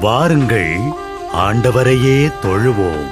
வாருங்கள், ஆண்டவரையே தொழுவோம்.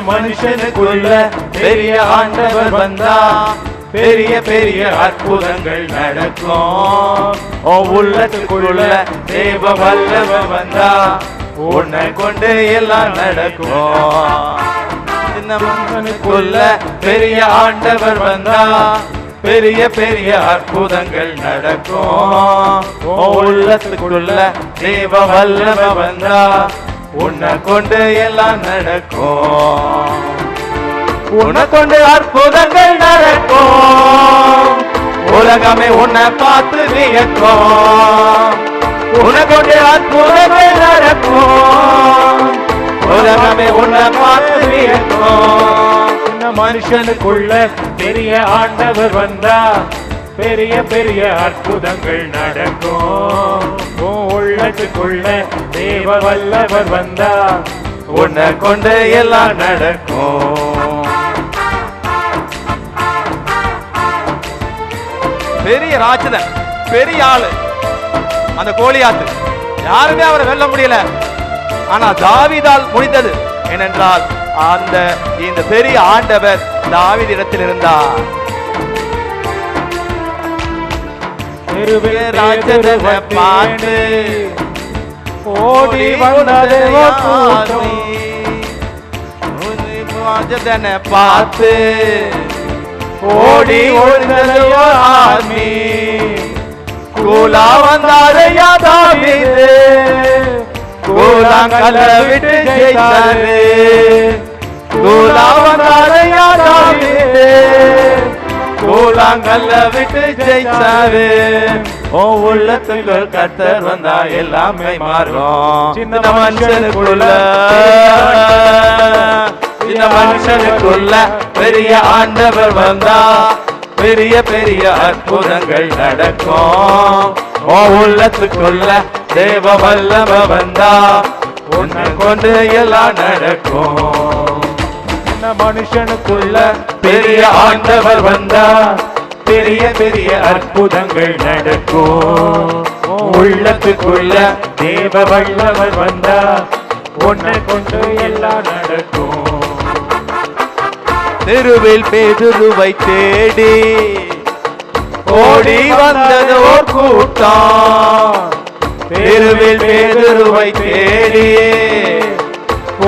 மனுஷனுக்குள்ள பெரிய ஆண்டவர் வந்தா பெரிய பெரிய அற்புதங்கள் நடக்கும். உள்ளத்துக்குள்ள தேவ வல்லவர் வந்தா உன்னை கொண்டு எல்லாம் நடக்கும். இந்த மனுஷனுக்குள்ள பெரிய ஆண்டவர் வந்தா பெரிய பெரிய அற்புதங்கள் நடக்கும். உள்ளத்துக்குள்ள தேவ வல்லவர் வந்தா உன்னை கொண்டு எல்லாம் நடக்கும். உன்னை கொண்டு அற்புதங்கள் நடக்கும். உலகமே உன்னை பார்த்து வியக்கும். உன்னை கொண்டு அற்புதங்கள் நடக்கும். உலகமே உன்னை பார்த்து வியக்கும். இந்த மனுஷனுக்குள்ள பெரிய ஆண்டவர் வந்தா பெரிய பெரிய அற்புதங்கள் நடக்கும். உள்ளத்துக்குள்ள தேவ வல்லவர் வந்தா உன்னை கொண்டு எல்லாம் நடக்கும். பெரிய ராட்சதன், பெரிய ஆளு அந்த கோலியாத்து. யாருமே அவரை வெல்ல முடியல. ஆனா தாவீதால் முடிந்தது. ஏனென்றால் இந்த பெரிய ஆண்டவர் தாவீதிடத்தில் இருந்தார். ராஜனை பார்த்து ஓடி வந்தது ராஜனை பார்த்து ஓடி ஓடினது ஆர்மி. கூலா வந்தாரையா தாவீது, கூலாங்கல்ல விட்டு ஜெயிச்சாரு. கூலா வந்தாரையா தாவீது, கூலாங்கல்ல விட்டு ஜெயிச்சாரு. உள்ளத்துக்கு கர்த்தர் வந்தா எல்லாமே மாறும். சின்ன மனுஷனுக்குள்ள சின்ன மனுஷனுக்குள்ள பெரிய ஆண்டவர் வந்தா பெரிய பெரிய அற்புதங்கள் நடக்கும். உள்ளத்துக்குள்ள தேவ வல்லவர் வந்தா உன்னை கொண்டு எல்லாம் நடக்கும். சின்ன மனுஷனுக்குள்ள பெரிய ஆண்டவர் வந்தா பெரிய பெரிய அற்புதங்கள் நடக்கும். உள்ளத்துக்குள்ள தேவ வல்லவர் வந்தா உன்னை கொண்டு எல்லாம் நடக்கும். தெருவில் பேதுருவை தேடி ஓடி வந்தது ஓர் கூட்டம். தெருவில் பேதுருவை தேடி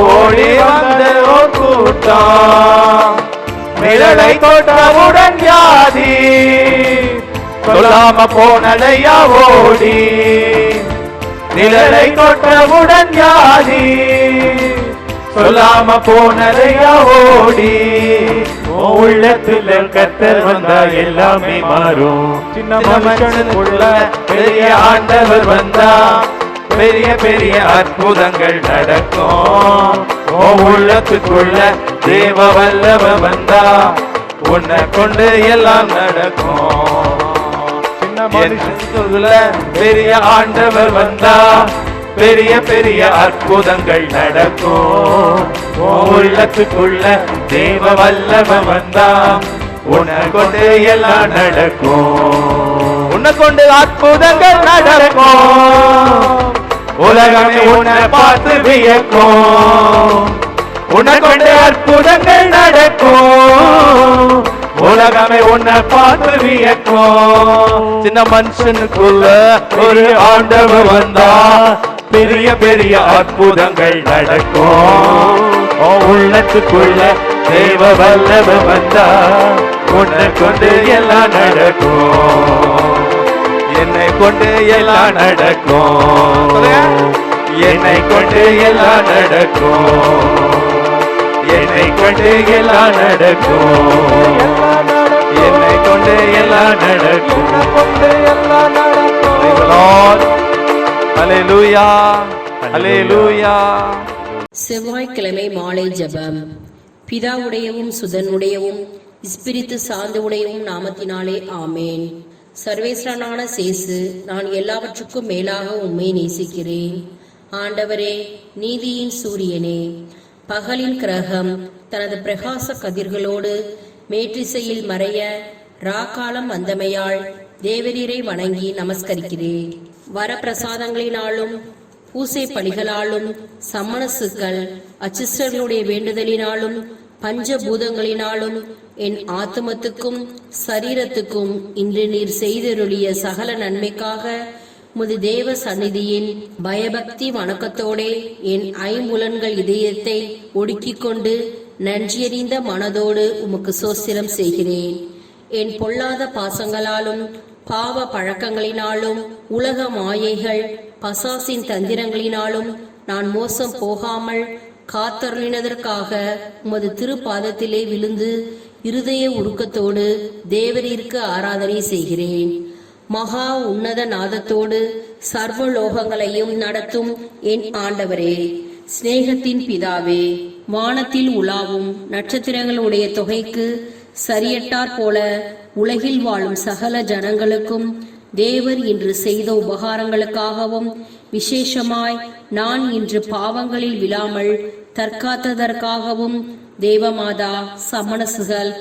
ஓடி வந்தது ஓர் கூட்டம். நிழலை தொட்டவுடன் வியாதி சொல்லாம போனதையா ஓடி. நிழலை தொட்டவுடன் வியாதி சொல்லாம போனதையா ஓடி. உள்ளத்துல கர்த்தர் வந்தா எல்லாமே மாறும். சின்ன மனுஷனுக்குள்ள பெரிய ஆண்டவர் வந்தா பெரிய பெரிய அற்புதங்கள் நடக்கும். உள்ளத்துக்குள்ள தேவ வல்லவ வந்தா உன்னை கொண்டு எல்லாம் நடக்கும். சின்ன மனுஷனுக்குள்ள பெரிய ஆண்டவர் வந்தா பெரிய பெரிய அற்புதங்கள் நடக்கும். உள்ளத்துக்குள்ள தேவ வல்லவ வந்தா உன்னை கொண்டு எல்லாம் நடக்கும். உன்னை கொண்டு அற்புதங்கள் நடக்கும். உலகமே உன்னை பார்த்து வியக்கும். உன்னை கொண்டு அற்புதங்கள் நடக்கும். உலகமே உன்னை பார்த்து வியக்கும். சின்ன மனுஷனுக்குள்ள ஒரு ஆண்டவர் வந்தா பெரிய பெரிய அற்புதங்கள் நடக்கும். உள்ளத்துக்குள்ள தேவ வல்லவ வந்தா உன்னை கொண்டு எல்லாம் நடக்கும். என்னை கொண்டு எல்லாம் நடக்கும். என்னை கொண்டு எல்லாம் நடக்கும். என்னை கொண்டு எல்லாம் நடக்கும். என்னை கொண்டு எல்லாம் நடக்கும். ஹல்லேலூயா ஹல்லேலூயா. செவ்வாய்க்கிழமை மாலை ஜெபம். பிதாவுடையவும் சுதனுடையவும் ஸ்பிரித்து சார்ந்துடையவும் நாமத்தினாலே ஆமேன். சர்வேஸ்வரனான சேசு, நான் எல்லாவற்றுக்கும் மேலாக உம்மை நேசிக்கிறேன். ஆண்டவரே, நீதியின் சூரியனே, பகலின் கிரகம் தனது பிரகாச கதிர்களோடு மேற்றிசையில் மறைய ராக்காலம் வந்தமையால் தேவரீரை வணங்கி நமஸ்கரிக்கிறேன். வரப்பிரசாதங்களினாலும் பூசை பலிகளாலும் சம்மனசுக்கள் அச்சிஸ்டர்களுடைய வேண்டுதலினாலும் பஞ்சபூதங்களினாலும் என் ஆத்துமத்துக்கும் சரீரத்துக்கும் இன்று நீர் செய்தருளிய சகல நன்மைக்காக முது தேவ சந்நிதியின் பயபக்தி வணக்கத்தோடே என் ஐம்புலன்கள் இதயத்தை ஒடுக்கிக் கொண்டு நன்றியறிந்த மனதோடு உமக்கு சோஸ்திரம் செய்கிறேன். என் பொல்லாத பாசங்களாலும் பாவ பழக்கங்களினாலும் உலக மாயைகள் பசாசின் தந்திரங்களினாலும் நான் மோசம் போகாமல் காத்தருளினதற்காக உமது திருப்பாதத்திலே விழுந்து இருதய உருக்கத்தோடு தேவரீருக்கு ஆராதனை செய்கிறேன். மகா உன்னத நாதத்தோடு சர்வலோகங்களையும் நடத்தும் என் ஆண்டவரே, சிநேகத்தின் பிதாவே, வானத்தில் உலாவும் நட்சத்திரங்களுடைய தொகைக்கு சரியட்டாற் போல உலகில் வாழும் சகல ஜனங்களுக்கும் தேவர் இன்று செய்த உபகாரங்களுக்காகவும் விசேஷமாய் நான் இன்று பாவங்களில் விழாமல் தற்காத்ததற்காகவும் தேவமாதா சமணசுகள்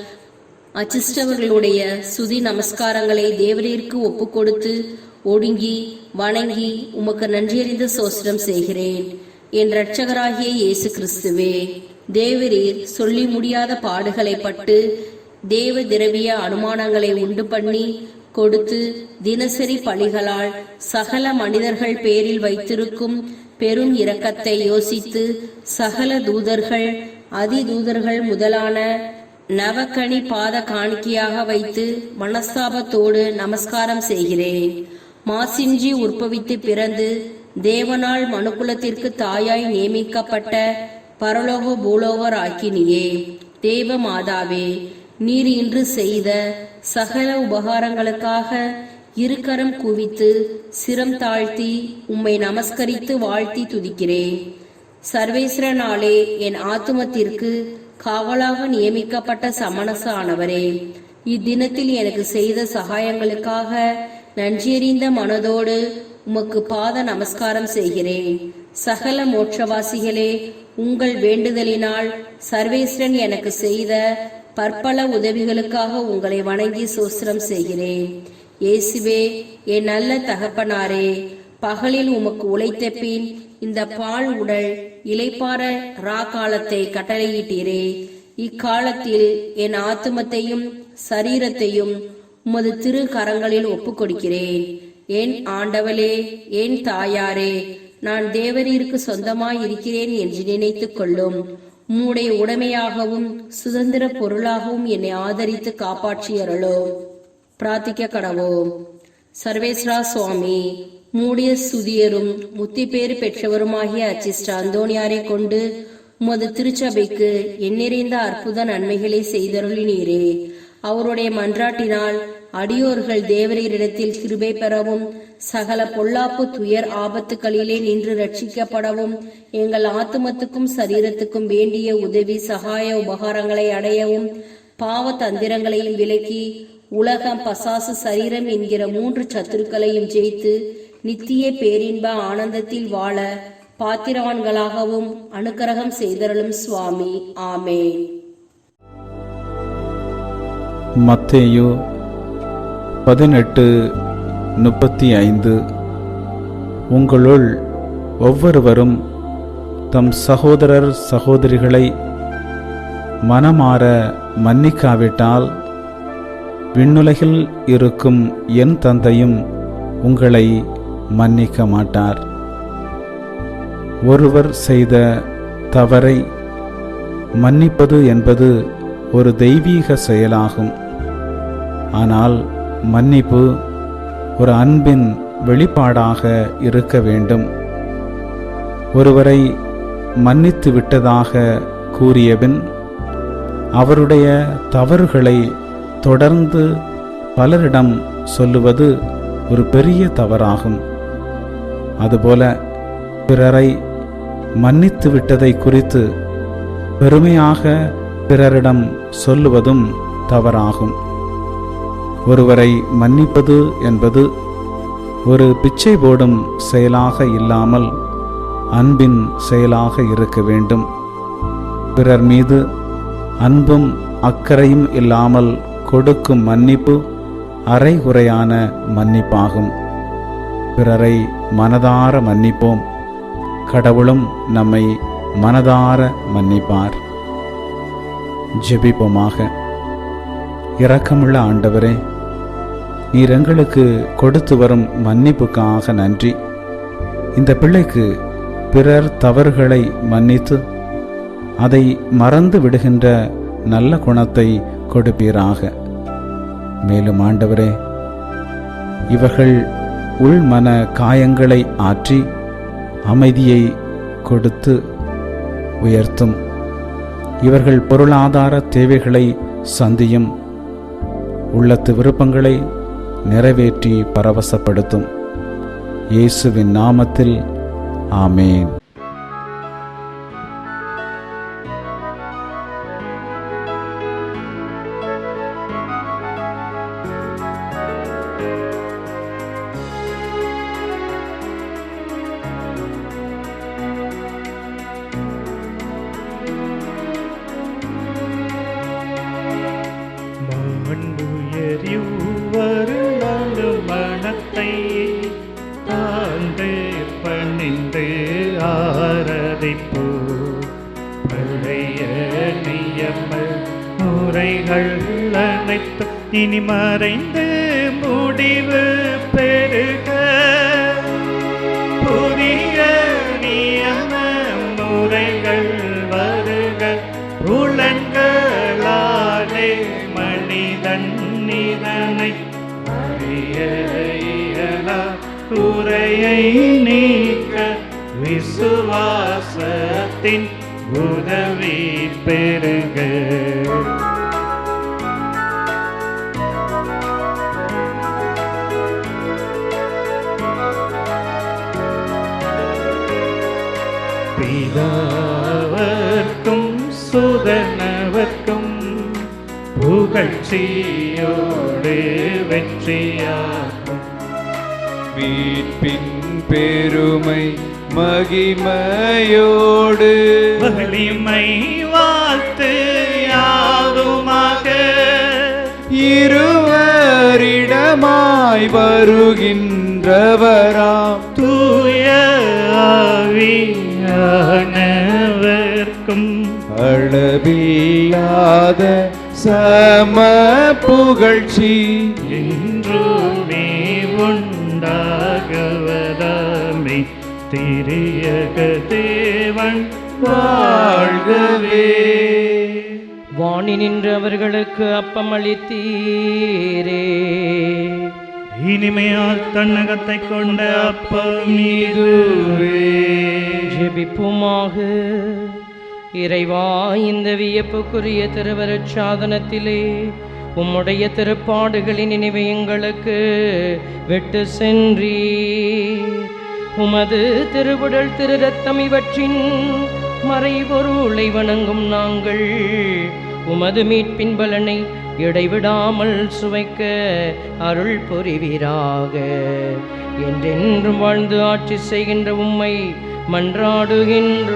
அச்சிஷ்டவர்களுடைய சுதி நமஸ்காரங்களை தேவரீருக்கு ஒப்பு கொடுத்து ஒடுங்கி வணங்கி உமக்கு நன்றியறிந்த சோஸ்திரம் செய்கிறேன். என் இரட்சகராகிய இயேசு கிறிஸ்துவே, தேவரீர் சொல்லி முடியாத பாடுகளை பட்டு தேவ திரவிய அனுமானங்களை உண்டு பண்ணி கொடுத்து தினசரி பலிகளால் சகல மனிதர்கள் பேரில் வைத்திருக்கும் பெரும் இரக்கத்தை யோசித்து சகல தூதர்கள் அதிதூதர்கள் முதலான நவக்கணி பாத காணிக்கையாக வைத்து மனஸ்தாபத்தோடு நமஸ்காரம் செய்கிறேன். மாசின்றி உற்பவித்து பிறந்து தேவனால் மனுக்குலத்திற்கு தாயாய் நியமிக்கப்பட்ட பரலோக பூலோகர் ஆக்கினியே, தேவ மாதாவே, நீர் இன்று செய்த சகல உபகாரங்களுக்காக இருக்கரம் குவித்து சிரம் தாழ்த்தி உம்மை நமஸ்கரித்து வாழ்த்தி துதிக்கிறேன். சர்வேஸ்வரனாலே என் ஆத்துமத்திற்கு காவலாக நியமிக்கப்பட்ட சமணச ஆனவரே, இத்தினத்தில் எனக்கு செய்த சகாயங்களுக்காக நன்றியறிந்த மனதோடு உமக்கு பாத நமஸ்காரம் செய்கிறேன். சகல மோட்சவாசிகளே, உங்கள் வேண்டுதலினால் சர்வேஸ்வரன் எனக்கு செய்த பற்பல உதவிகளுக்காக உங்களை வணங்கி சோஸ்திரம் செய்கிறேன். இயேசுவே, என் நல்ல தகப்பனாரே, பகலில் உமக்கு உழைத்த பின் இந்த பால் உடல் இளைப்பாற காலத்தை கட்டளையிட்டீரே. இக்காலத்தில் என் ஆத்துமத்தையும் சரீரத்தையும் உமது திரு கரங்களில் ஒப்புக் கொடுக்கிறேன். என் ஆண்டவளே, என் தாயாரே, நான் தேவரீருக்கு சொந்தமாய் இருக்கிறேன் என்று நினைத்துக் கொள்ளும். உம்முடைய உடைமையாகவும் சுதந்திர பொருளாகவும் என்னை ஆதரித்து காப்பாற்றியறளோ. பிரார்த்திக்க கடவோம். சர்வேஸ்வரா சுவாமி, மூடிய சுதியரும் முத்தி பேறு பெற்றவருமாகிய அச்சிஸ்ட அந்தோணியாரை கொண்டு உமது திருச்சபைக்கு எண்ணிறைந்த அற்புத நன்மைகளை செய்தருளினீரே. அவருடைய மன்றாட்டினால் அடியோர்கள் தேவரீரிடத்தில் கிருபை பெறவும் சகல பொல்லாப்பு துயர் ஆபத்துக்களிலே நின்று ரட்சிக்கப்படவும் எங்கள் ஆத்துமத்துக்கும் சரீரத்துக்கும் வேண்டிய உதவி சகாய உபகாரங்களை அடையவும் பாவ தந்திரங்களையும் விலக்கி உலகம் பசாசு சரீரம் என்கிற 3 சத்துருக்களையும் ஜெயித்து நித்திய பேரின்ப ஆனந்தத்தில் வாழ பாத்திரவான்களாகவும் அனுக்கிரகம் செய்தருளும் சுவாமி. ஆமென். மத்தேயு 18:35. உங்களுள் ஒவ்வொருவரும் தம் சகோதரர் சகோதரிகளை மனமாற மன்னிக்காவிட்டால் விண்ணுலகில் இருக்கும் என் தந்தையும் உங்களை மன்னிக்க மாட்டார். ஒருவர் செய்த தவறை மன்னிப்பது என்பது ஒரு தெய்வீக செயலாகும். ஆனால் மன்னிப்பு ஒரு அன்பின் வெளிப்பாடாக இருக்க வேண்டும். ஒருவரை மன்னித்து விட்டதாக கூறியபின் அவருடைய தவறுகளை தொடர்ந்து பலரிடம் சொல்லுவது ஒரு பெரிய தவறாகும். அதுபோல பிறரை மன்னித்து விட்டதை குறித்து பெருமையாக பிறரிடம் சொல்லுவதும் தவறாகும். ஒருவரை மன்னிப்பது என்பது ஒரு பிச்சை போடும் செயலாக இல்லாமல் அன்பின் செயலாக இருக்க வேண்டும். பிறர் மீது அன்பும் அக்கறையும் இல்லாமல் கொடுக்கும் மன்னிப்பு அரைகுறையான மன்னிப்பாகும். பிறரை மனதார மன்னிப்போம். கடவுளும் நம்மை மனதார மன்னிப்பார். ஜெபிப்போமாக. இரக்கமுள்ள ஆண்டவரே, நீர் எங்களுக்கு கொடுத்து வரும் மன்னிப்புக்காக நன்றி. இந்த பிள்ளைக்கு பிறர் தவறுகளை மன்னித்து அதை மறந்து விடுகின்ற நல்ல குணத்தை கொடுப்பீராக. மேலும் ஆண்டவரே, இவர்கள் உள்மன காயங்களை ஆற்றி அமைதியை கொடுத்து உயர்த்தும். இவர்கள் பொருளாதார தேவைகளை சந்தியும். உள்ளத்து விருப்பங்களை நிறைவேற்றி பரவசப்படுத்தும். இயேசுவின் நாமத்தில் ஆமேன். மனத்தை தாழ்ந்து பணிந்து ஆராதிப்போ. பழைய நியம முறைகள் அனைத்து இனி மறைந்து முடிவு பெருக. புதிய நியம முறைகள் வருக. புலன்களாலே மனிதன் இதனை அறிய இயலா. குறையை நீக்க விசுவாசத்தின் உதவி பெருக. பிதாவர்க்கும் சுதனவர்க்கும் புகழ்ச்சியோடு வெற்றியாகும். மீட்பின் பெருமை மகிமையோடு வலிமை வாழ்த்து யாவுமாக. இருவரிடமாய் வருகின்றவராம் தூய ஆவி அளவில்லாத சம புகழ்ச்சி என்றுமே உண்டாகவதாமே திரியக தேவன் வாழ்கவே. வாணி நின்று அவர்களுக்கு அப்பம் அளித்தீரே. இனிமையால் தன்னகத்தை கொண்ட அப்பம் இதுவே. ஜெபிப்புமாக. இறைவா, இந்த வியப்புக்குரிய திருவருட் சாதனத்திலே உம்முடைய திருப்பாடுகளின் நினைவை எங்களுக்கு விட்டு சென்றீர். உமது திருவுடல் திரு ரத்தம் இவற்றின் மறைபொருளை வணங்கும் நாங்கள் உமது மீட்பின் பலனை இடைவிடாமல் சுவைக்க அருள் புரிவீராக. என்றென்றும் வாழ்ந்து ஆட்சி செய்கின்ற உம்மை மன்றாடுகின்றோம்.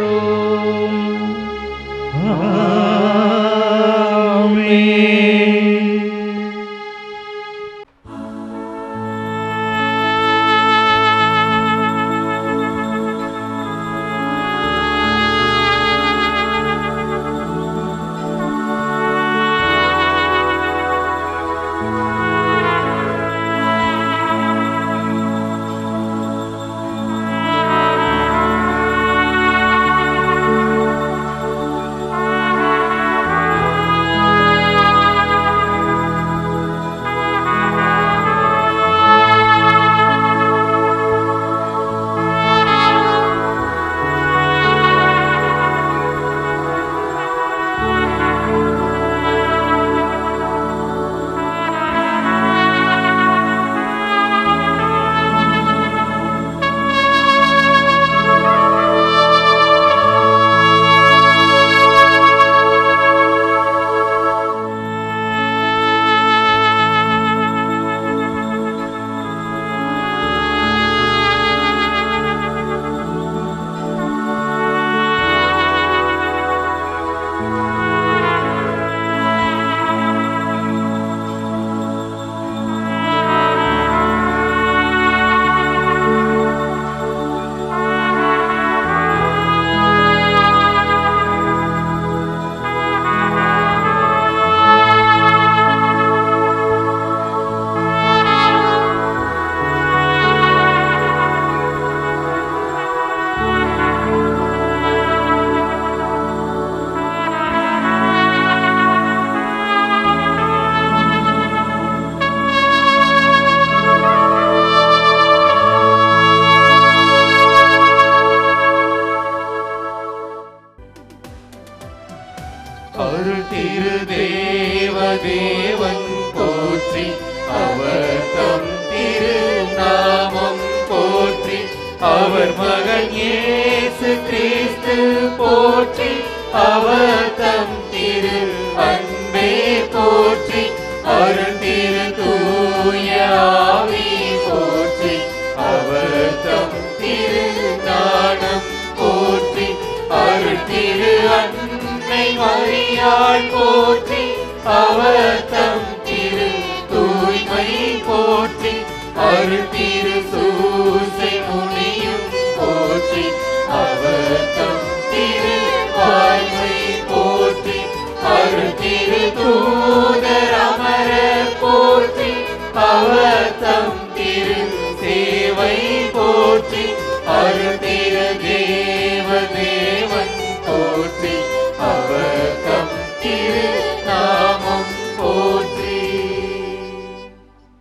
அருள் திரு தேவன் போற்றி, அவர் தம் திரு நாமம் போற்றி, அவர் மகன் இயேசு கிறிஸ்து போற்றி, அவர் தம் திரு அன்பே போற்றி, அருள் திரு தூய ஆவி போற்றி, அவர் தம் திரு ஞானம் போற்றி, அருள் திரு அன்னை மரியாள் போற்றி, அவர் தம் திரு தூய்மை போற்றி, அருள் திரு சூசை முனியும் போற்றி, அவர் தம் திரு வாய்மை போற்றி, அருள் திரு தூதர் அமர போற்றி, அவர் தம் திரு சேவை